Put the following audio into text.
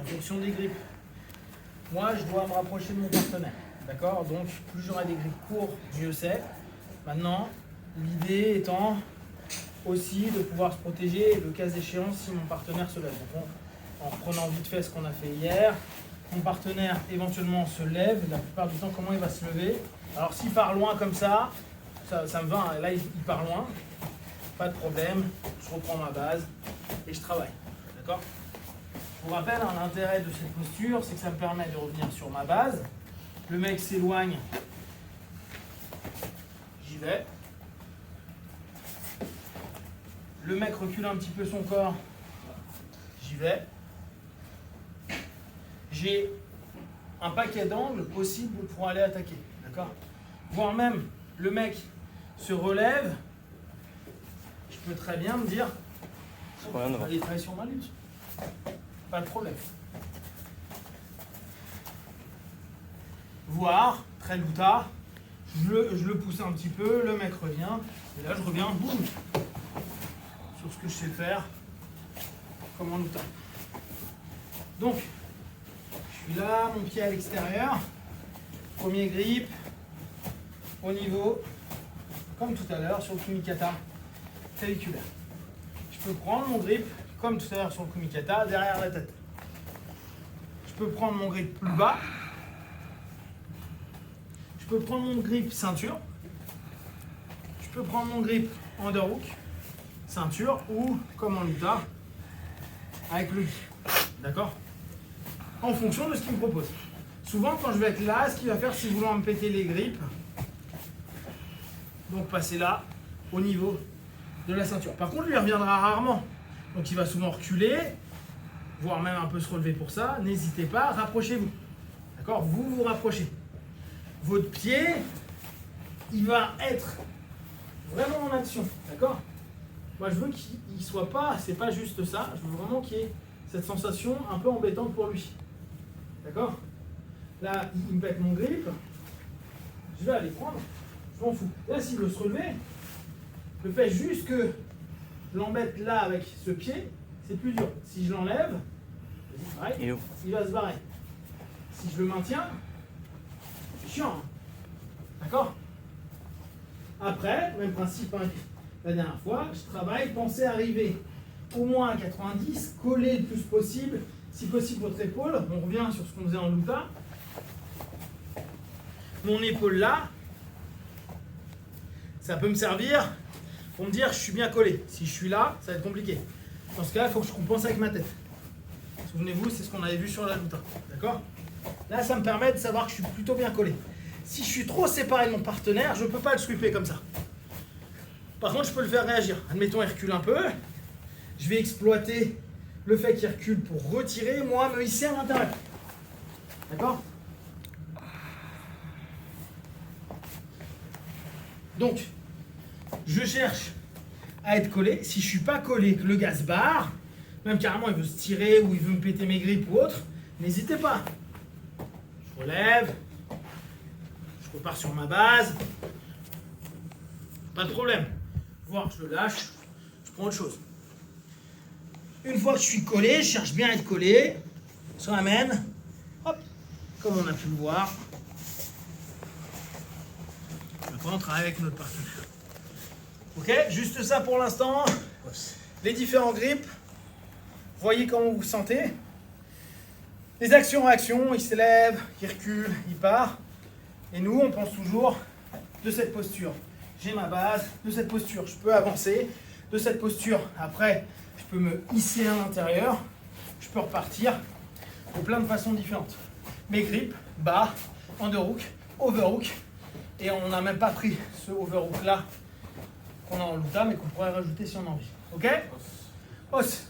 en fonction des grippes. Moi, je dois me rapprocher de mon partenaire. D'accord? Donc, plus j'aurai des grippes courtes, mieux c'est. Maintenant, l'idée étant aussi de pouvoir se protéger, le cas échéant, si mon partenaire se lève. Donc, en reprenant vite fait ce qu'on a fait hier, mon partenaire éventuellement se lève. La plupart du temps, comment il va se lever? Alors, s'il part loin comme ça me va. Hein. Là, il part loin. Pas de problème. Je reprends ma base et je travaille. D'accord? Je vous rappelle, hein, l'intérêt de cette posture, c'est que ça me permet de revenir sur ma base. Le mec s'éloigne. J'y vais. Le mec recule un petit peu son corps. J'y vais. J'ai un paquet d'angles possibles pour aller attaquer. D'accord? Voire même, le mec se relève. Je peux très bien me dire, je vais aller travailler sur ma lutte. Pas de problème. Voire, très loutard, je le pousse un petit peu, le mec revient, et là je reviens, boum, sur ce que je sais faire, comme en loutard. Donc, je suis là, mon pied à l'extérieur, premier grip, au niveau, comme tout à l'heure, sur le kumikata claviculaire. Je peux prendre mon grip, comme tout à l'heure sur le kumikata, derrière la tête. Je peux prendre mon grip plus bas. Je peux prendre mon grip ceinture. Je peux prendre mon grip underhook, ceinture, ou comme en luta, avec le pied. D'accord? En fonction de ce qu'il me propose. Souvent, quand je vais être là, ce qu'il va faire, c'est vouloir me péter les grips. Donc, passer là, au niveau de la ceinture. Par contre, lui, il reviendra rarement. Donc, il va souvent reculer, voire même un peu se relever pour ça. N'hésitez pas, rapprochez-vous. D'accord? Vous vous rapprochez. Votre pied, il va être vraiment en action. D'accord? Moi, je veux qu'il soit pas, c'est pas juste ça. Je veux vraiment qu'il y ait cette sensation un peu embêtante pour lui. D'accord? Là, il me pète mon grip. Je vais aller prendre. Je m'en fous. Là, s'il veut se relever, le fait juste que je l'embête là avec ce pied, c'est plus dur. Si je l'enlève, pareil, il va se barrer. Si je le maintiens, c'est chiant. Hein. D'accord? Après, même principe, hein, la dernière fois, je travaille, pensez arriver au moins à 90, coller le plus possible, si possible votre épaule. On revient sur ce qu'on faisait en luta. Mon épaule là, ça peut me servir pour me dire je suis bien collé. Si je suis là, ça va être compliqué. Dans ce cas, il faut que je compense avec ma tête. Souvenez-vous, c'est ce qu'on avait vu sur la luta. D'accord? Là, ça me permet de savoir que je suis plutôt bien collé. Si je suis trop séparé de mon partenaire, je ne peux pas le sweeper comme ça. Par contre, je peux le faire réagir. Admettons, il recule un peu. Je vais exploiter le fait qu'il recule pour retirer, moi, me hisser à l'intérieur. D'accord? Donc, je cherche à être collé. Si je ne suis pas collé, que le gars se barre, même carrément il veut se tirer ou il veut me péter mes grippes ou autre, n'hésitez pas. Je relève, je repars sur ma base, pas de problème. Voire je le lâche, je prends autre chose. Une fois que je suis collé, je cherche bien à être collé, je ramène, hop, comme on a pu le voir. Maintenant, on travaille avec notre partenaire. Ok, juste ça pour l'instant. Les différents grips. Voyez comment vous vous sentez. Les actions-réactions, il s'élève, il recule, il part. Et nous, on pense toujours de cette posture. J'ai ma base, de cette posture, je peux avancer. De cette posture, après, je peux me hisser à l'intérieur. Je peux repartir de plein de façons différentes. Mes grips, bas, underhook, overhook. Et on n'a même pas pris ce overhook là qu'on a en luta, mais qu'on pourrait rajouter si on a envie. Ok? Os.